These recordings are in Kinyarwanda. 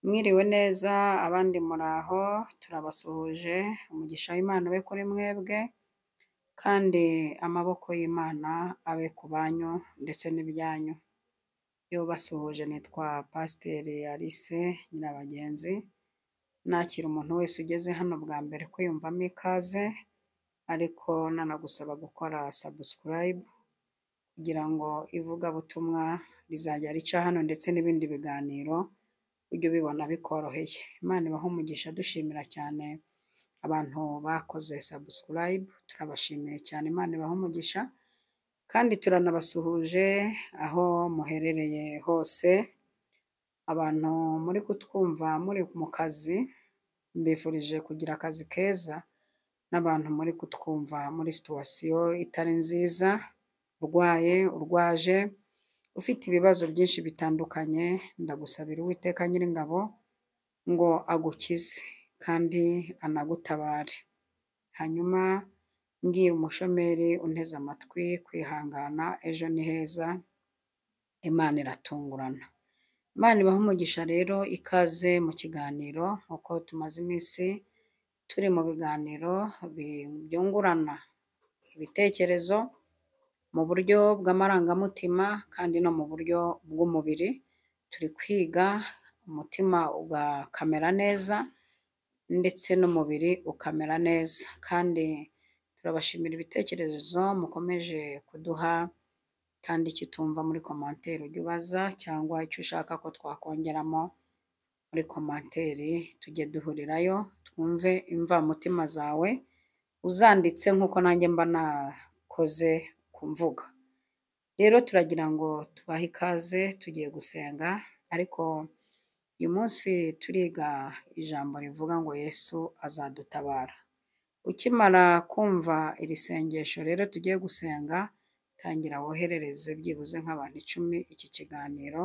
Mwiriwe neza abandi muraho turabasuhuje, umugisha w'Imana ube kuri mwebwe kandi amaboko y'Imana abe ku banyu ndetse n'ibyanyu. Iyo basuhuje nitwa Pasiteri Alice Nyirabagenzi, nakira umuntu wese ugeze hano bwa mbere ko yumvamo ikaze, ariko nanagusaba gukora subscribe kugira ngo ivugabutumwa rizajya rica hano ndetse n'ibindi biganiro ujye ubibona bikoroheye. Imana ibahe umugisha, dushimira cyane abantu bakoze subscribe, turabashimiye cyane, Imana ibahe umugisha kandi turanabasuhuje aho muherereye hose. Abantu muri kutwumva muri mu kazi, mbifurije kugira akazi keza, n'abantu muri kutwumva muri situation itari nziza, urwaye, urwaje, ufite ibibazo byinshi bitandukanye, ndagusabira Uwiteka Nyiringabo ngo agukize kandi anagutabare. Hanyuma mbwira umushomeri unteze amatwi kwihangana, ejo ni heza, Imana iratungurana. Imana ibahe umugisha rero, ikaze mu kiganiro nk'uko tumaze iminsi turi mu biganiro byungurana ibitekerezo mu buryo bw'amarangamutima kandi no mu buryo bw'umubiri. Turi kwiga umutima ugakamera neza ndetse n'umubiri ukamera neza, kandi turabashimira ibitekerezo mukomeje kuduha, kandi icyo utumva muri komantere ujye ubaza, cyangwa icyo ushaka ko twakongeramo muri komantere tujye duhurirayo twumve imvamutima zawe uzanditse nk'uko nanjye mba nakoze kumvuga. Rero turagira ngo tubahe ikaze, tugiye gusenga, ariko uyu munsi turiga ijambo rivuga ngo Yesu azadutabara. Ukimara kumva iri sengesho rero tugiye gusenga, tangira woherereze byibuze nk'abantu 10 iki kiganiro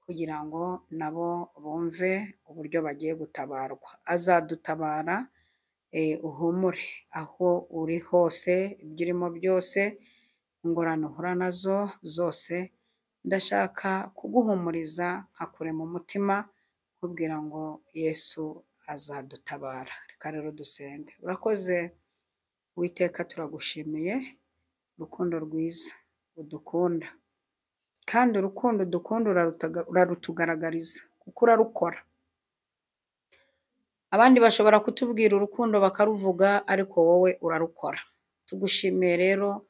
kugira ngo nabo bumve uburyo bagiye gutabarwa. Azadutabara, uhumure aho uri hose, ibyo urimo byose, ingorane uhura nazo zose, ndashaka kuguhumuriza nkakure mu mutima nkubwira ngo Yesu azadutabara. Reka rero dusenge. Urakoze Uwiteka, turagushimiye urukundo rwiza udukunda, kandi urukundo udukunda urarutugaragariza kuko urarukora. Abandi bashobora kutubwira urukundo bakaruvuga, ariko wowe urarukora. Tugushimiye rero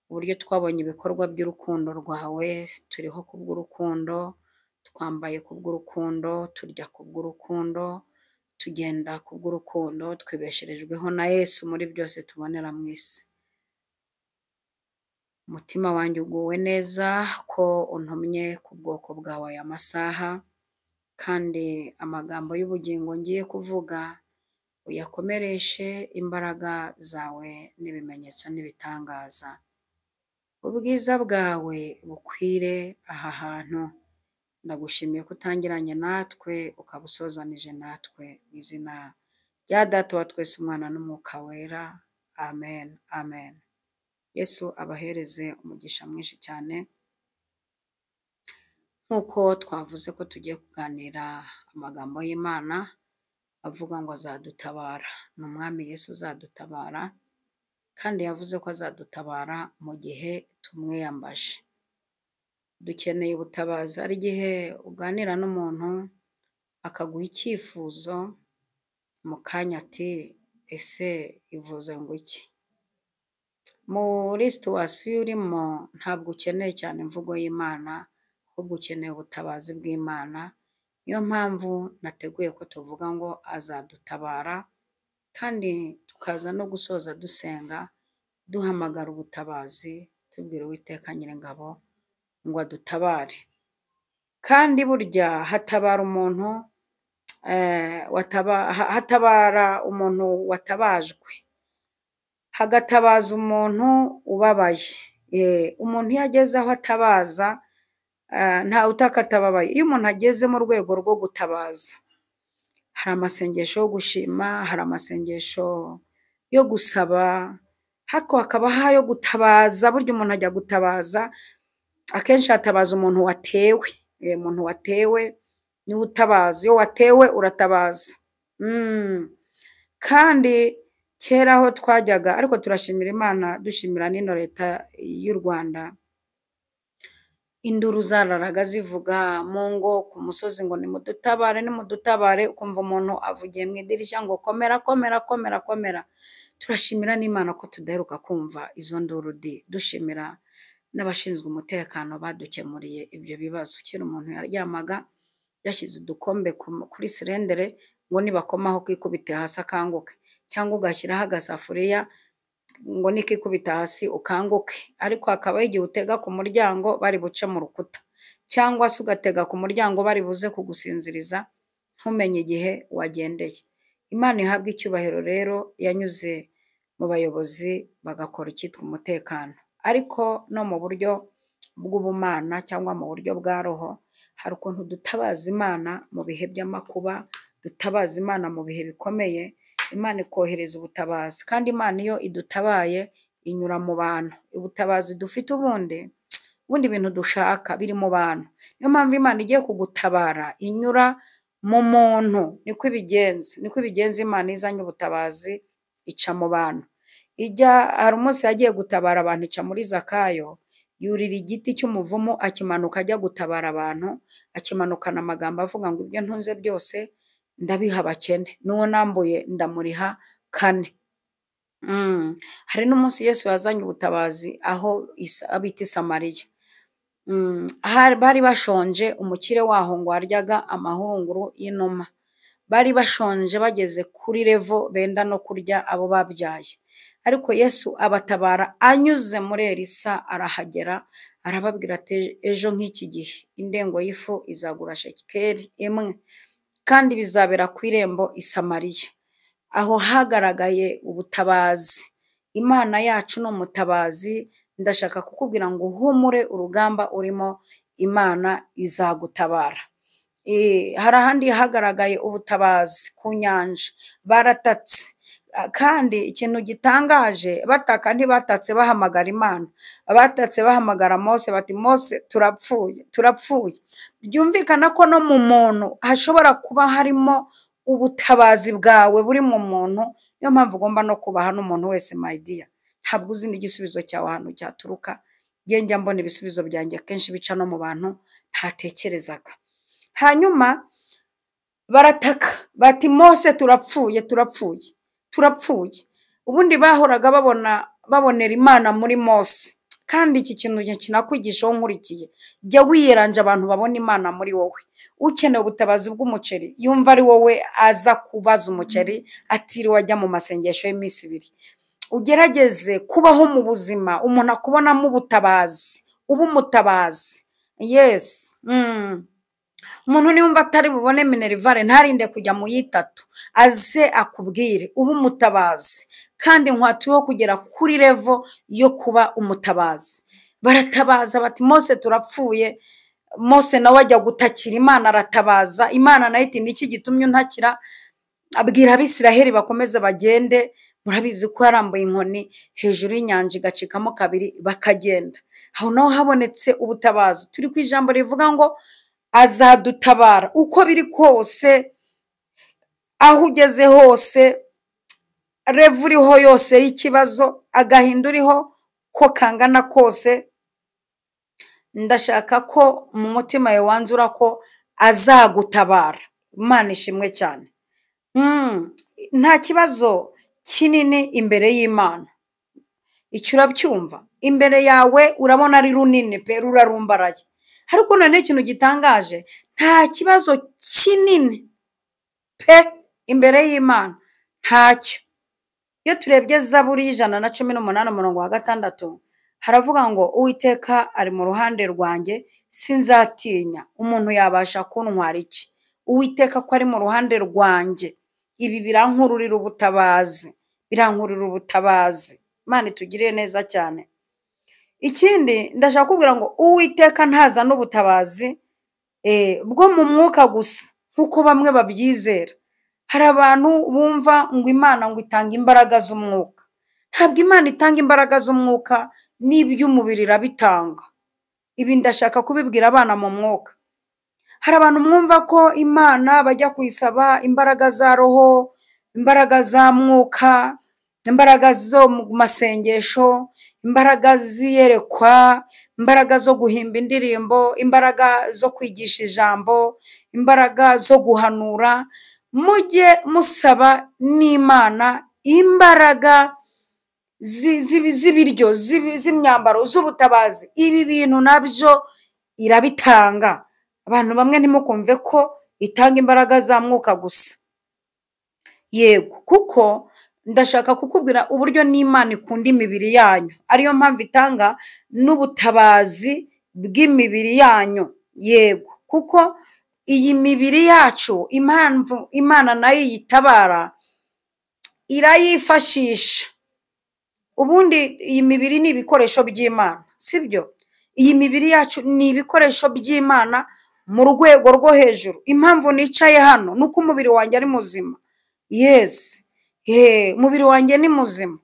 uburyo twabonye ibikorwa by'urukundo rwawe, turiho kubw'urukundo, twambaye kubw'urukundo, turya kubw'urukundo, tugenda kubw'urukundo, twibesherejweho na Yesu muri byose tubonera mu isi. Umutima wanjye uguwe neza ko untumye ku bwoko bwawe aya masaha, kandi amagambo y'ubugingo ngiye kuvuga uyakomereshe imbaraga zawe n'ibimenyetso n'ibitangaza. Ubwiza bwawe bukwire aha hantu. Ndagushimiye ko utangiranye natwe ukaba usozanije natwe, mu izina rya Data wa twese, Umwana n'Umwuka Wera. Amen, amen. Yesu abahereze umugisha mwinshi cyane. Nk'uko twavuze ko tugiye kuganira amagambo y'Imana avuga ngo azadutabara. Ni Umwami Yesu uzadutabara, kandi yavuze ko azadutabara mu gihe tumwiyambaje. Dukeneye ubutabazi. Hari igihe uganira n'umuntu akaguha icyifuzo mu kanya ati ese ivuze ngo iki? Muri situwasiyo urimo ntabwo ukeneye cyane imvugo y'Imana, ahubwo ukeneye ubutabazi bw'Imana. Niyo mpamvu nateguye ko tuvuga ngo azadutabara, kandi tukaza no gusoza dusenga duhamagara ubutabazi, tubwira Uwiteka Nyiringabo ngo adutabare. Kandi burya hatabara umuntu watabajwe, hagatabaza umuntu ubabaye. Umuntu iyo ageze aho atabaza, ntawe utakatababaye. Iyo umuntu ageze mu rwego rwo gutabaza, hari amasengesho yo gushima, hari amasengesho yo gusaba, hakabaho ayo gutabaza. Burya umuntu ajya gutabaza, akenshi hatabaza umuntu watewe, umuntu watewe niwe utabaza, iyo watewe uratabaza. Kandi kera aho twajyaga, ariko turashimira Imana, dushimira n'ino leta y'u Rwanda, induru zararaga zivuga mu ngo, ku musozi ngo nimudutabare nimudutabare, ukumva umuntu avugiye mu idirishya ngo komera komera komera komera. Turashimira n'Imana ko tudaheruka kumva izo nduru dushimira n'abashinzwe umutekano badukemuriye ibyo bibazo. Kera umuntu yaryamaga yashyize udukombe kuri sirendere ngo nibakomaho kwikubite hasi akanguke, cyangwa ugashyiraho agasafuriya ngo nikikubita hasi ukanguke. Ariko hakabaho igihe utega ku muryango bari buce mu rukuta, cyangwa se ugatega ku muryango bari buze kugusinziriza ntumenye igihe wagendeye. Imana ihabwa icyubahiro rero, yanyuze mu bayobozi bagakora icyitwa umutekano. Ariko no mu buryo bw'ubumana cyangwa mu buryo bwa roho, hari ukuntu dutabaza Imana mu bihe by'amakuba, dutabaza Imana mu bihe bikomeye, Imana ikohereza ubutabazi. Kandi Imana iyo idutabaye inyura mu bantu. Ubutabazi dufite ubundi ibintu dushaka biri mu bantu. Niyo mpamvu Imana igiye kugutabara inyura mu muntu. Niko ibigenza Imana izanye ubutabazi ica mu bantu. Hari umunsi yagiye gutabara abantu, ica muri Zakayo, yurira igiti cy'umuvumu akimanuka ajya gutabara abantu, akimanukana amagambo avuga ngo ibyo ntunze byose ndabiha abakene, n'uwo nambuye ndamuriha kane. Hari n'umunsi Yesu yazanye ubutabazi aho bita i Samariya. Bari bashonje, umukire waho ngo waryaga amahurunguru y'inuma. Bari bashonje bageze kuri revo benda no kurya abo babyaye. Ariko Yesu abatabara anyuze muri Elisa, arahagera arababwira ati ejo nk'iki gihe indengo y'ifu izagura shekeli imwe, kandi bizabera ku irembo i Samariya. Aho hagaragaye ubutabazi. Imana yacu ni umutabazi. Ndashaka kukubwira ngo uhumure urugamba urimo, Imana izagutabara. Hari ahandi hagaragaye ubutabazi ku nyanja, baratatse. Kandi ikintu gitangaje, bataka ntibatatse bahamagara Imana, batatse bahamagara Mose bati Mose turapfuye. Byumvikana ko no mu muntu hashobora kuba harimo ubutabazi bwawe buri mu muntu. Niyo mpamvu ugomba no kubaha n'umuntu wese. My dear, ntabwo uzi n'igisubizo cyawe ahantu cyaturuka. Njya mbona ibisubizo byanjye kenshi bica no mu bantu ntatekerezaga. Hanyuma barataka bati Mose turapfuye. Ubundi bahoraga babonera Imana muri Mose. Kandi iki kintu kinakwigishaho nkurikiye, jya wiyeranja abantu babona Imana muri wowe. Ukeneye ubutabazi bw'umuceri yumva ari wowe aza kubaza umuceri, atiriwe ajya mu masengesho y'iminsi 2. Ugerageze kubaho mu buzima umuntu akubonamo ubutabazi, uba umutabazi. Yes. Umuntu niyumva atari bubone minerivare ntarinde kujya mu yitatu, aze akubwire, uba umutabazi. Kandi nkwatuyeho kugera kuri revo yo kuba umutabazi. Baratabaza bati Mose turapfuye. Mose nawe ajya gutakira Imana, aratabaza Imana nayo iti niki gitumye untakira? Abwira Abisiraheli bakomeze bagende. Murabizi ko yarambuye inkoni hejuru y'inyanja igacikamo kabiri bakagenda. Aho naho habonetse ubutabazi. Turi ku ijambo rivuga ngo azadutabara uko biri kose, aho ugeze hose, revu uriho yose y'ikibazo, agahinda uriho ko kangana kose. Ndashaka ko mu mutima yawe wanzura ko azagutabara. Imana ishimwe cyane. Nta kibazo kinini imbere y'Imana. Icyo urabyumva, imbere yawe urabona ari runini pe, rurarumbaraye. Ariko none ikintu gitangaje, nta kibazo kinini pe imbere y'Imana, ntacyo. Iyo turebye Zaburi 118:6, haravuga ngo Uwiteka ari mu ruhande rwanjye sinzatinya, umuntu yabasha kuntwara iki? Uwiteka ko ari mu ruhande rwanjye, ibi birankururira ubutabazi, Imana itugiriye neza cyane. Ikindi ndashaka kubwira ngo Uwiteka ntaza n'ubutabazi bwo mu mwuka gusa nkuko bamwe babyizera. Hari abantu bumva ngo Imana ngo itanga imbaraga z'umwuka. Ntabwo Imana itanga imbaraga z'umwuka, n'iby'umubiri irabitanga. Ibi ndashaka kubibwira abana mu mwuka. hari abantu mwumva ko Imana bajya kuyisaba imbaraga za roho, imbaraga za mwuka, imbaraga zo mu masengesho, imbaraga ziyerekwa, imbaraga zo guhimba indirimbo, imbaraga zo kwigisha ijambo, imbaraga zo guhanura. Mujye musaba n'Imana imbaraga z'ibiryo, z'imyambaro, z'ubutabazi. Ibi bintu nabyo irabitanga. Abantu bamwe ntimukumve ko itanga imbaraga za mwuka gusa. Yego, kuko ndashaka kukubwira uburyo n'Imana ikunda imibiri yanyu, ariyo mpamvu itanga n'ubutabazi bw'imibiri yanyu. Yego, kuko iyi mibiri yacu impamvu Imana nayo yitabara irayifashisha. Ubundi iyi mibiri ni ibikoresho by'Imana, sibyo? Iyi mibiri yacu ni ibikoresho by'Imana mu rwego rwo hejuru. Impamvu nicaye hano nuko umubiri wanjye ari muzima. Yes, umubiri wanjye ni muzima.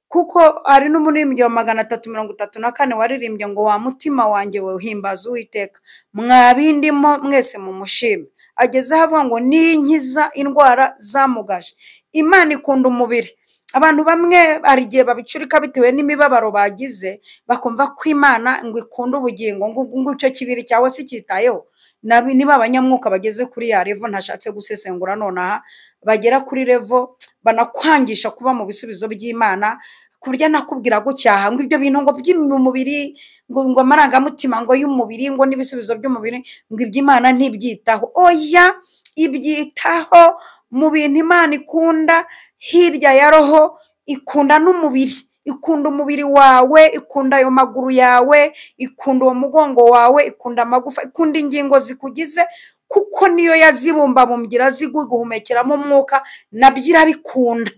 Kuko hari n'umuririmbyi wa 334 waririmbye ngo wa mutima wanjye we uhimbaza Uwiteka, mwabindimo mwese mu mushime. Ageze avuga ngo ninkiza indwara zamugaje. Imana ikunda umubiri. Abantu bamwe hari igihe babicurika bitewe n'imibabaro bagize, bakumva ko Imana ngo ikunda ubugingo, ngo icyo kibiri cyawe si cyitayeho. Niba abanyamwuka bageze kuri ya revo ntashatse gusesengura nonaha, bagera kuri revo banakwangisha kuba mu bisubizo by'Imana, ku buryo nakubwira gucyaha ngo ibyo bintu ngo by'umubiri, ngo amarangamutima ngo y'umubiri, ngo n'ibisubizo by'umubiri, ngo iby'Imana ntibyitaho. Oya, ibyitaho mu bintu Imana ikunda. Hirya ya roho ikunda n'umubiri, ikunda umubiri wawe, ikunda ayo maguru yawe, ikunda uwo mugongo wawe, ikunda amagufa, ikunda ingingo zikugize, kuko niyo yazibumbabumbira ziguhumekeramo umwuka, nabyo irabikunda.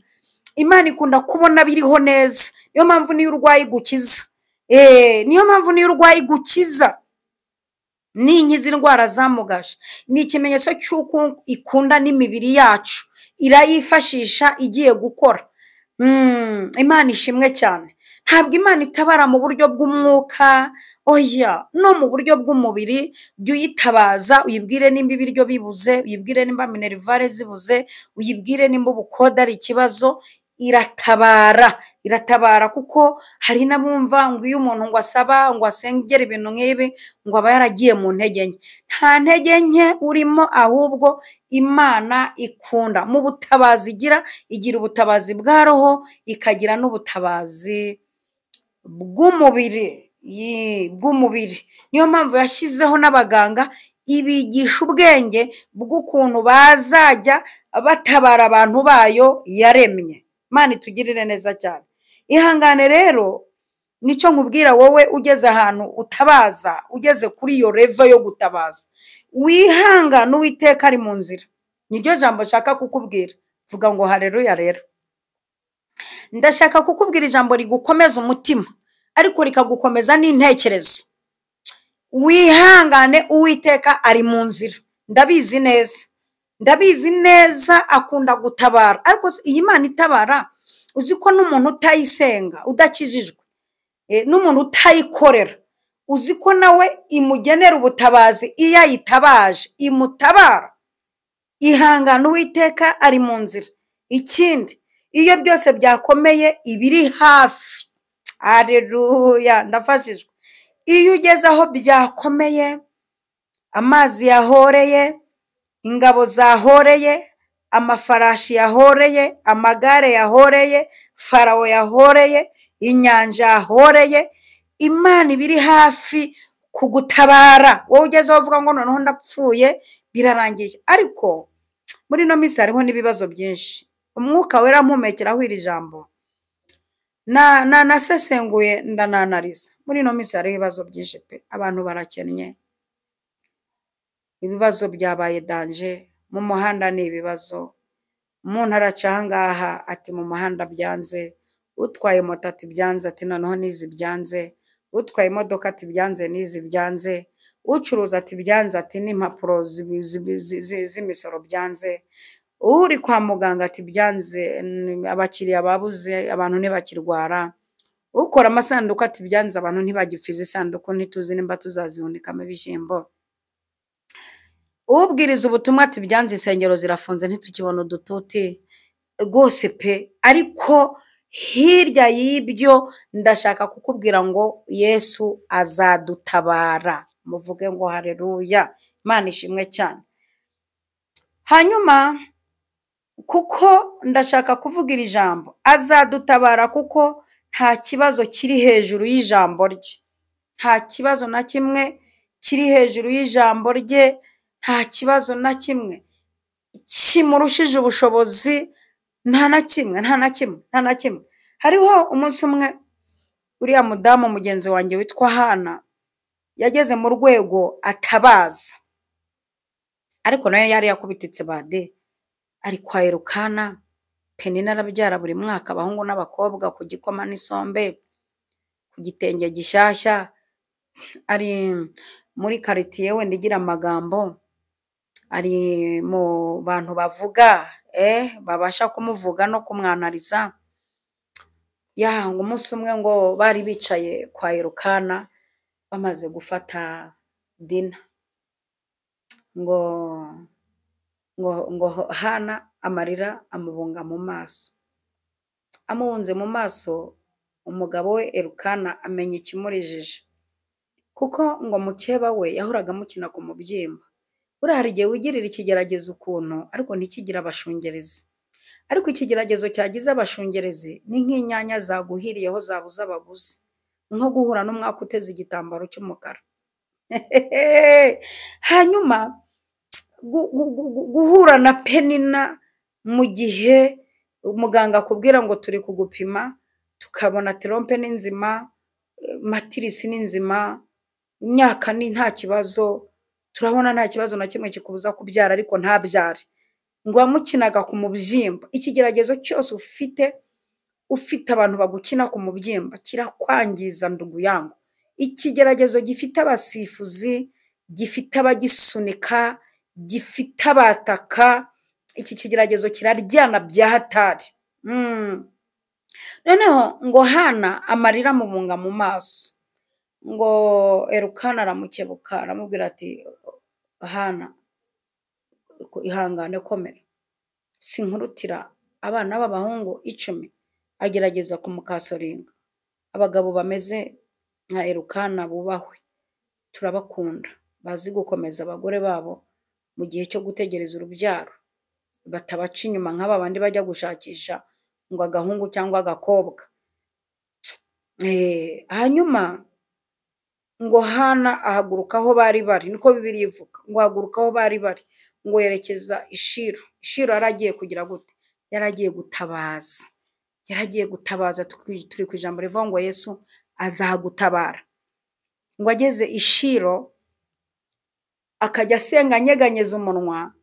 Imana ikunda kubona biriho neza. Niyo mpamvu niyo urwaye igukiza. Niyo mpamvu niyo urwaye igukiza. Ninkiza indwara zamugaje. Ni ikimenyetso cy'uko ikunda n'imibiri yacu, irayifashisha igiye gukora. Imana ishimwe cyane. Ntabwo Imana itabara mu buryo bw'umwuka, oya, no mu buryo bw'umubiri. Jya uyitabaza, uyibwire nimba ibiryo bibuze, uyibwire nimba minerivare zibuze, uyibwire nimba ubukode ari ikibazo. Iratabara kuko hari n'abumva ngo iyo umuntu ngo asaba ngo asengera ibintu nk'ibi ngo aba yaragiye mu ntege nke. Nta ntege nke urimo, ahubwo Imana ikunda. Mu butabazi igira ubutabazi bwa roho, ikagira n'ubutabazi bw'umubiri. Niyo mpamvu yashyizeho n'abaganga ibigisha ubwenge bw'ukuntu bazajya batabara abantu bayo yaremye. Imana itugirire neza cyane. Ihangane rero, nicyo nkubwira wowe ugeze ahantu utabaza, ugeze kuri iyo revo yo gutabaza, wihangane, Uwiteka ari mu nzira. Niryo jambo nshaka kukubwira. Vuga ngo haleluya. Rero ndashaka kukubwira ijambo rigukomeza umutima, ariko rikagukomeza n'intekerezo. Wihangane, Uwiteka ari mu nzira. Ndabizi neza akunda gutabara. Ariko iyi Imana itabara, uzi ko n'umuntu utayisenga, udakijijwe, n'umuntu utayikorera, uzi ko nawe imugenera ubutabazi iyo ayitabaje, imutabara. Ihangane, Uwiteka ari mu nzira. Ikindi, iyo byose byakomeye ibiri hafi. Haleluya, ndafashijwe. Iyo ugeze aho byakomeye, amazi yahoreye, ingabo zahoreye, amafarashi yahoreye, amagare yahoreye, Farawo yahoreye, inyanja yahoreye, Imana ibiri hafi kugutabara. Wowe ugezeho uvuga ngo noneho ndapfuye, birarangiye. Ariko muri ino minsi hariho n'ibibazo byinshi. Umwuka wera mpumekeraho iri jambo, nasesenguye ndananariza. Muri ino minsi hariho ibibazo byinshi pe. Abantu barakennye, ibibazo byabaye danje. Mu muhanda ni ibibazo. Umuntu araca ahangaha ati mu muhanda byanze, utwaye moto ati byanze, ati noneho n'izi byanze, utwaye imodoka ati byanze, n'izi byanze, ucuruza ati byanze, ati n'impapuro z'imisoro byanze, uri kwa muganga ati byanze, abakiriya babuze, abantu ntibakirwara, ukora amasanduku ati byanze, abantu ntibagipfiza isanduku, ntituzi nimba tuzazihunikamo ibishyimbo. ubwiriza ubutumwa ati byanze insengero zirafunze ntitukibona udututi rwose pe, ariko hirya y'ibyo ndashaka kukubwira ngo Yesu azadutabara. Muvuge ngo haleluya, Imana ishimwe cyane. Hanyuma kuko ndashaka kuvuga iri jambo azadutabara, kuko nta kibazo kiri hejuru y'ijambo rye, nta kibazo na kimwe kiri hejuru y'ijambo rye, nta kibazo na kimwe kimurushije ubushobozi, nta na kimwe. Hariho umunsi umwe uriya mudamu mugenzi wanjye witwa Hana yageze mu rwego atabaza, ariko nayo yari yakubititse bade, ari kwa Elukana. Penina arabyara buri mwaka abahungu n'abakobwa ku gikoma n'isombe, ku gitenge gishyashya. Ari muri quartier wenda igira amagambo, ari mu bantu bavuga babasha kumuvuga no kumwanariza. Ngo umunsi umwe ngo bari bicaye kwa Elukana bamaze gufata dina, ngo Hana amarira amubunga mu maso. Amuhunze mu maso, umugabo we Elukana amenya ikimurijije, kuko ngo mukeba we yahoraga mukina ku mubyimba. Buriya hari igihe wigirira ikigeragezo ukuntu ariko ntikigira abashungerezi, ariko ikigeragezo cyagize abashungerezi ni nk'inyanya zaguhiriyeho zabuze abaguzi, nko guhura n'umwaka uteze igitambaro cy'umukara. Hanyuma guhura na Penina mu gihe umuganga akubwira ngo turi kugupima tukabona trompe ni nzima, matirisi ni nzima, imyaka ni nta kibazo, turabona nta kibazo na kimwe kikubuza kubyara ariko ntabyare, ngo wamukinaga ku mubyimba. Ikigeragezo cyose ufite abantu bagukina ku mubyimba kirakwangiza ndugu yangu. Ikigeragezo gifite abasifuzi, gifite abagisunika, gifite abataka, iki kigeragezo kiraryana bya hatari. Noneho ngo Hana amarira mubunga mu maso, ngo Elukana aramukebuka aramubwira ati Hana ihangane komera, sinkurutira abana b'abahungu 10 agerageza kumukasoringa. Abagabo bameze nka Elukana bubahwe, turabakunda, bazi gukomeza abagore babo mu gihe cyo gutegereza urubyaro, batabaca inyuma nk'aba bandi bajya gushakisha ngo agahungu cyangwa agakobwa. Hanyuma ngo Hana ahaguruka aho bari bari, niko Bibiliya ivuga, ngo ahaguruka aho bari bari, ngo yerekeza Ishiro. Ishiro yaragiye kugira gute? Yaragiye gutabaza, yaragiye gutabaza. Turi ku ijambo rivuga ngo Yesu azagutabara. Ngo ageze Ishiro akajya asenga anyeganyeza umunwa,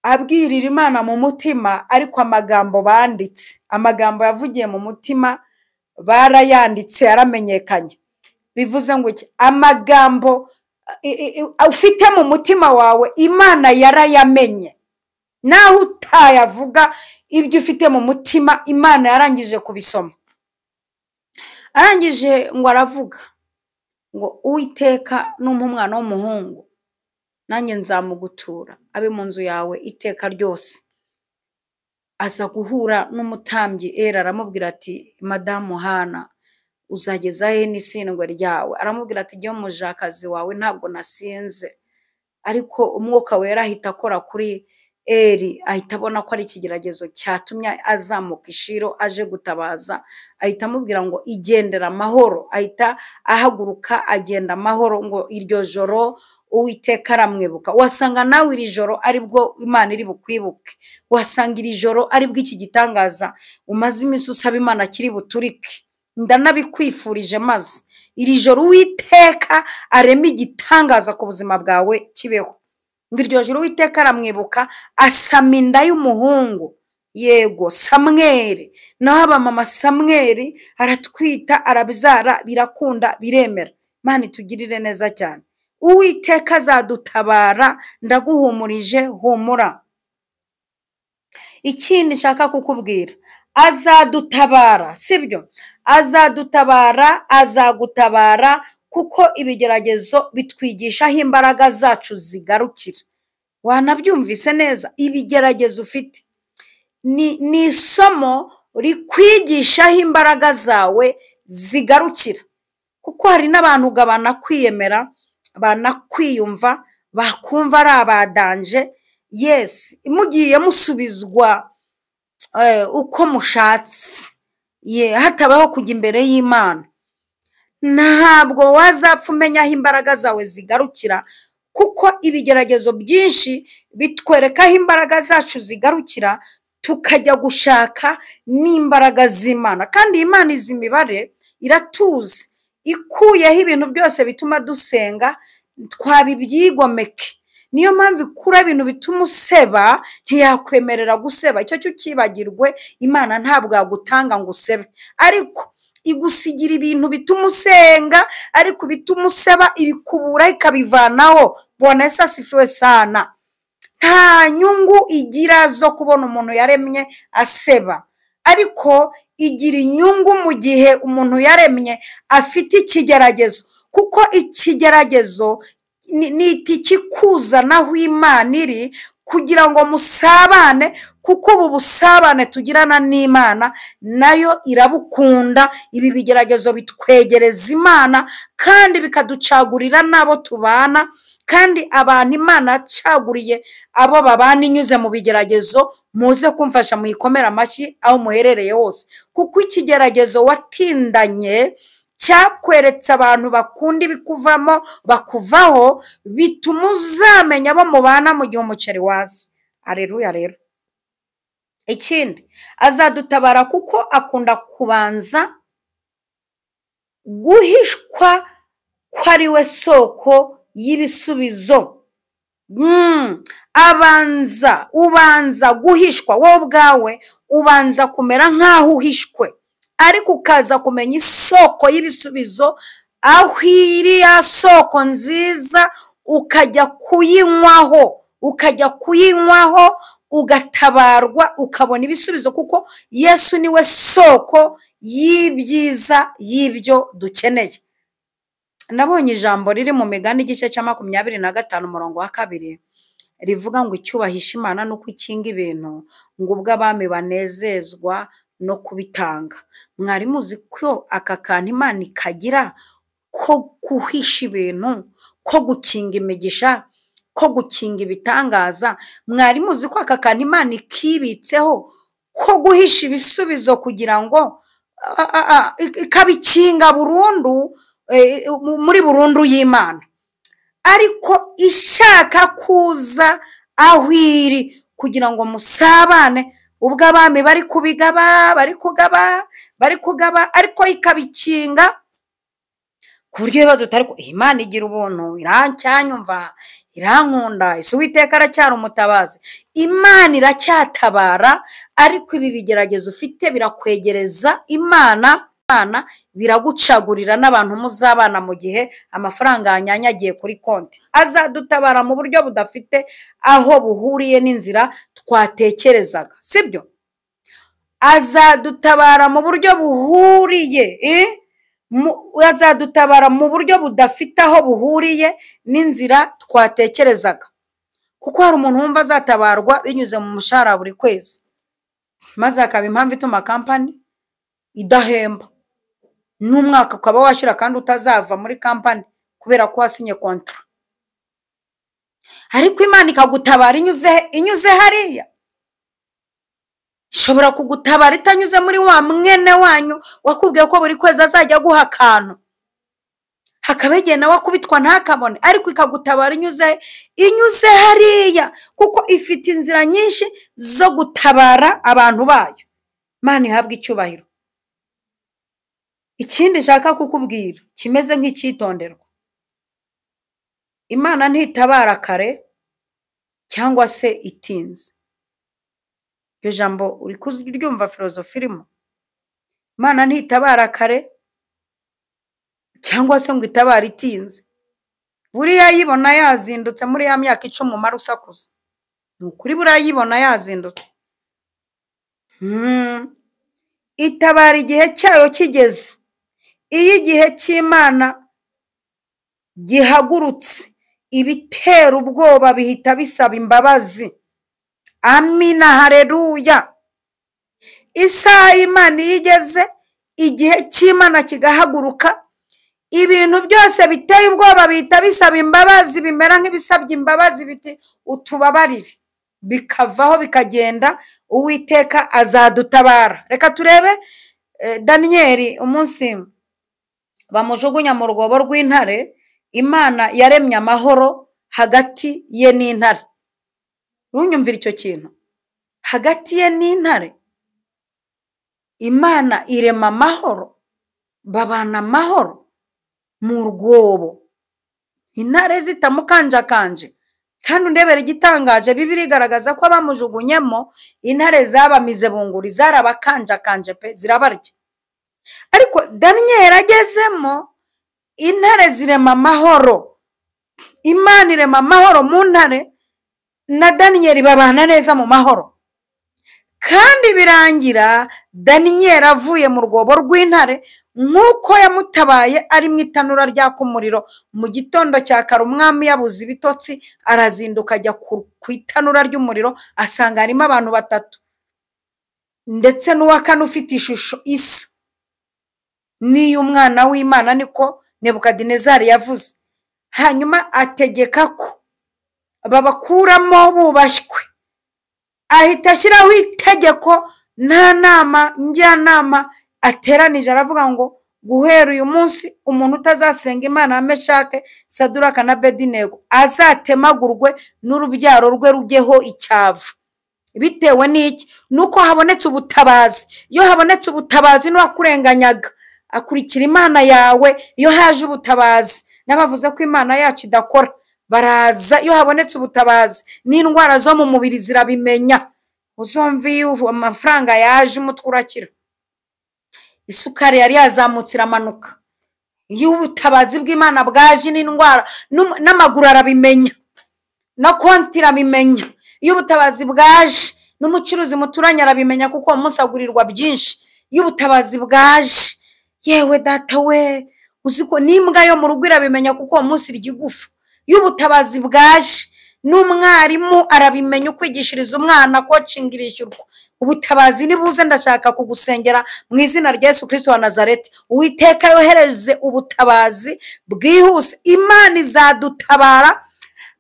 abwirira Imana mu mutima, ariko amagambo banditse, amagambo yavugiye mu mutima barayanditse yaramenyekanye. Bivuze ngo iki? Amagambo ufite mu mutima wawe Imana yarayamenye, naho utayavuga ibyo ufite mu mutima Imana yarangije kubisoma. Arangije ngo aravuga ngo Uwiteka numpa umwana w'umuhungu nanjye nzamugutura abe mu nzu yawe iteka ryose. Aza guhura n'umutambyi aramubwira ati Madamu Hana, uzageza he n'isindwe ryawe? Aramubwira ati jya mujakazi wawe ntabwo nasinze. Ariko umwuka wera ahita akora kuri ahita abona ko ari ikigeragezo cyatumye azamuka Ishiro aje gutabaza. Ahita amubwira ngo igendera amahoro, ahita ahaguruka agenda amahoro. Ngo iryo joro Uwiteka aramwibuka. Wasanga nawe iri joro aribwo Imana iri bukwibuke, wasanga iri joro aribwo iki gitangaza umaze iminsi usaba Imana kiri buturike. Ndanabikwifurije maze iri joro Uwiteka areme igitangaza ku buzima bwawe kibeho. Ngo iryo joro Uwiteka aramwibuka, asama inda y'umuhungu, yego Samweli. Naho abamama Samweli aratwita arabyara, birakunda biremera. Imana itugirire neza cyane. Uwiteka azadutabara, ndaguhumurije, humura. Ikindi nshaka kukubwira, azadutabara, sibyo? Azadutabara, azagutabara kuko ibigeragezo bitwigisha aho imbaraga zacu zigarukira. Wanabyumvise neza, ibigeragezo ufite ni isomo rikwigisha aho imbaraga zawe zigarukira, kuko hari n'abantu banakwiyemera, banakwiyumva, bakumva ari abadanje. Yes, mugiye musubizwa uko mushatse, hatabaho kujya imbere y'Imana, ntabwo wazapfa umenya aho imbaraga zawe zigarukira, kuko ibigeragezo byinshi bitwereka aho imbaraga zacu zigarukira, tukajya gushaka n'imbaraga z'Imana. Kandi Imana izi imibare, iratuzi, ikuyeho ibintu byose bituma dusenga twabibyigomeke. Niyo mpamvu ikura ibintu bituma useba, ntiyakwemerera guseba. Icyo cyo ukibagirwe, Imana ntabwo yagutanga ngo usebe, ariko igusigira ibintu bituma usenga, ariko bituma useba ibikubura ikabivanaho. Bwana Yesu asifiwe sana. Nta nyungu igira zo kubona umuntu yaremye aseba, ariko igira inyungu mu gihe umuntu yaremye afite ikigeragezo, kuko ikigeragezo ni ikikuzana aho Imana iri kugira ngo musabane, kuko ubu busabane tugirana n'Imana nayo irabukunda. Ibi bigeragezo bitwegereza Imana kandi bikaducagurira n'abo tubana, kandi abantu Imana yacaguriye abo babana inyuze mu bigeragezo, muze kumfasha muyikomera amashyi aho muherereye hose, kuko ikigeragezo watindanye cyakweretse abantu bakunda ibikuvamo bakuvaho, bituma uzamenya abo mubana mu gihe umuceri wazo. Aleluya. Rero ikindi, azadutabara kuko akunda kubanza guhishwa ko ari we soko y'ibisubizo. Ubanza guhishwa, wowe ubwawe ubanza kumera nk'aho uhishwe, ariko ukaza kumenya isoko y'ibisubizo, aho iriya soko nziza ukajya kuyinywaho, ugatabarwa, ukabona ibisubizo, kuko Yesu niwe soko y'ibyiza y'ibyo dukeneye. Nabonye ijambo riri mu Migani igice cya 25 umurongo wa 2 rivuga ngo icyubahisha Imana nuko ikinga ibintu, ngo ubwo abami banezezwa no kubitanga. Mwari muzi ko aka kantu Imana ikagira ko guhisha ibintu, ko gukinga imigisha, ko gukinga ibitangaza? Mwari muzi ko aka kantu Imana ikibitseho ko guhisha ibisubizo kugira ngo ikabikinga burundu, muri burundu y'Imana, ariko ishaka kuza aho iri kugira ngo musabane. Ubwo abami bari kugaba, ariko ikabikinga ku buryo ibibazo utari ko Imana igira ubuntu, iracyanyumva, irankunda, ese Uwiteka aracyari umutabazi. Imana iracyatabara, ariko ibi bigeragezo ufite birakwegereza Imana, biragucagurira n'abantu muzabana mu gihe amafaranga yanyanyagiye kuri konti. Azadutabara mu buryo budafite aho buhuriye n'inzira twatekerezaga, sibyo? Azadutabara mu buryo buhuriye, azadutabara mu buryo budafite aho buhuriye n'inzira twatekerezaga, kuko hari umuntu wumva azatabarwa binyuze mu mushahara buri kwezi, maze akaba impamvu ituma kampani idahemba, n'umwaka ukaba washira kandi utazava muri kampani kubera ko wasinye kontra. Ariko Imana ikagutabara inyuze hariya. Ishobora kugutabara itanyuze muri wa mwene wanyu wakubwiye ko buri kwezi azajya guha akantu, hakabegeye nawe akubitwa ntakabone, ariko ikagutabara inyuze hariya, kuko ifite inzira nyinshi zo gutabara abantu bayo. Imana ihabwa icyubahiro. Ikindi nshaka kukubwira kimeze nk'icyitonderwa, Imana ntitabara kare cyangwa se itinze. Iyo jambo uri kuryumva filozofi irimo. Imana ntitabara kare cyangwa se ngo itabara itinze. Buriya yibona yazindutse muri ya myaka 10 umara usakuza, ni ukuri buriya yibona yazindutse. Itabara igihe cyayo kigeze. Iyo igihe cy'Imana gihagurutse, ibitera ubwoba bihita bisaba imbabazi. Amina, hareruya. Isaha y'Imana iyo igeze, igihe cy'Imana kigahaguruka, ibintu byose biteye ubwoba bihita bisaba imbabazi, bimera nk'ibisabye imbabazi, biti utubabarire, bikavaho bikagenda. Uwiteka azadutabara. Reka turebe Daniyeli umunsi bamujugunya mu rwobo rw'intare, Imana yaremye amahoro hagati ye n'intare. Unyumvira icyo kintu? Hagati ye n'intare Imana irema amahoro, babana amahoro mu rwobo, intare zitamukanjakanje. Kandi undebera igitangaje, Bibiliya igaragaza ko abamujugunyemo intare zabamize bunguri, zarabakanjakanje pe, zirabarya. Ariko Daniyeli agezemo, intare zirema amahoro. Imana irema amahoro mu ntare, na Daniyeli babana neza mu mahoro. Kandi birangira Daniyeli avuye mu rwobo rw'intare, nk'uko yamutabaye ari mu itanura ryaka umuriro. Mu gitondo cya kare umwami yabuze ibitotsi, arazinduka ajya ku itanura ry'umuriro, asanga harimo abantu 3 ndetse n'uwa 4 ufite ishusho isa n'iy'umwana w'Imana, niko Nebukadinezari yavuze. Hanyuma ategeka ko babakuramo bubashywe, ahita ashyiraho itegeko, nta nama njyanama ateranije, aravuga ngo guhera uyu munsi umuntu utazasenga Imana ya Meshake, Saduraka na Abedinego azatemagurwe n'urubyaro rwe rujyeho icyavu. Bitewe n'iki? Nuko habonetse ubutabazi. Iyo habonetse ubutabazi, n'uwakurenganyaga akurikira Imana yawe. Iyo haje ubutabazi, n'abavuze ko Imana yacu idakora baraza. Iyo habonetse ubutabazi, n'indwara zo mu mubiri zirabimenya. Uzumva amafaranga yaje umutwe urakira, isukari yari yazamutse iramanuka. Iyo ubutabazi bw'Imana bwaje, n'indwara n'amaguru arabimenya, na konti irabimenya. Iyo ubutabazi bwaje, n'umucuruzi muturanye arabimenya, kuko uwo munsi agurirwa byinshi. Iyo ubutabazi bwaje, yewe data we, uziko n'imbwa yo mu rugo irabimenya, kuko uwo munsi irya igufa. Iyo ubutabazi bwaje, n'umwarimu arabimenya, ukwigishiriza umwana coaching irishyurwa. Ubutabazi nibuze, ndashaka kugusengera mu izina rya Yesu Kristo wa Nazareti. Uwiteka yohereze ubutabazi bwihuse. Imana izadutabara,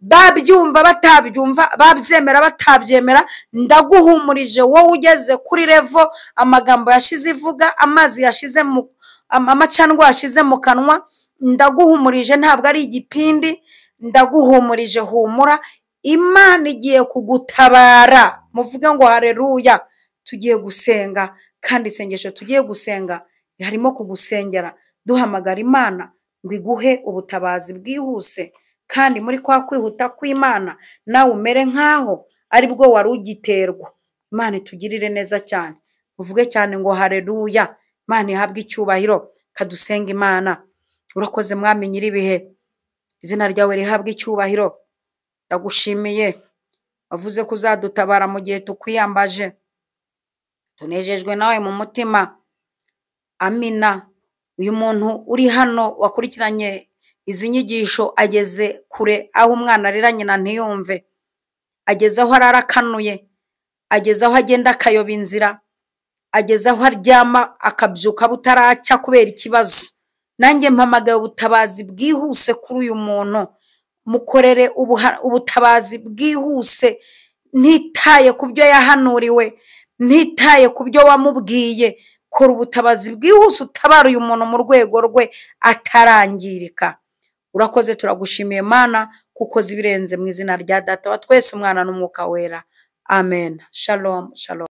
babyumva batabyumva, babyemera batabyemera. Ndaguhumurije wowe ugeze kuri level amagambo yashize ivuga, amazi yashize mu amacandwa yashize mu kanwa. Ndaguhumurije, ntabwo ari igipindi. Ndaguhumurije, humura, Imana igiye kugutabara. Muvuge ngo haleluya. Tugiye gusenga, kandi isengesho tugiye gusenga harimo kugusengera, duhamagara Imana ngo iguhe ubutabazi bwihuse. Kandi muri kwa kwihuta kw'Imana, nawe umere nkaho ari bwo wari ugiterwa. Imana itugirire neza cyane. Uvuge cyane ngo haleluya. Imana ihabwe icyubahiro. Kadusenga Imana. Urakoze Mwami nyiribihe, izina ryawe rihabwe icyubahiro. Ndagushimiye, wavuze ko uzadutabara mu gihe tukwiyambaje. Tunejejwe nawe mu mutima. Amina. Uyu muntu uri hano wakurikiranye izi nyigisho ageze kure, aho umwana arira nyina ntiyumve, ageze aho ararakanuye, ageze aho agenda akayoba inzira, ageze aho aryama akabyuka butaracya kubera ikibazo. Nanjye mpamagaye ubutabazi bwihuse kuri uyu muntu. Mukorere ubutabazi bwihuse, ntitaye ku byo yahanuriwe, ntitaye ku byo wamubwiye. Kora ubutabazi bwihuse, utabara uyu muntu mu rwego rwe atarangirika. Urakoze, turagushimiye Mana, kuko zibirenze mu izina rya Data wa twese, Umwana n'Umwuka wera. Amen. Shalom, shalom.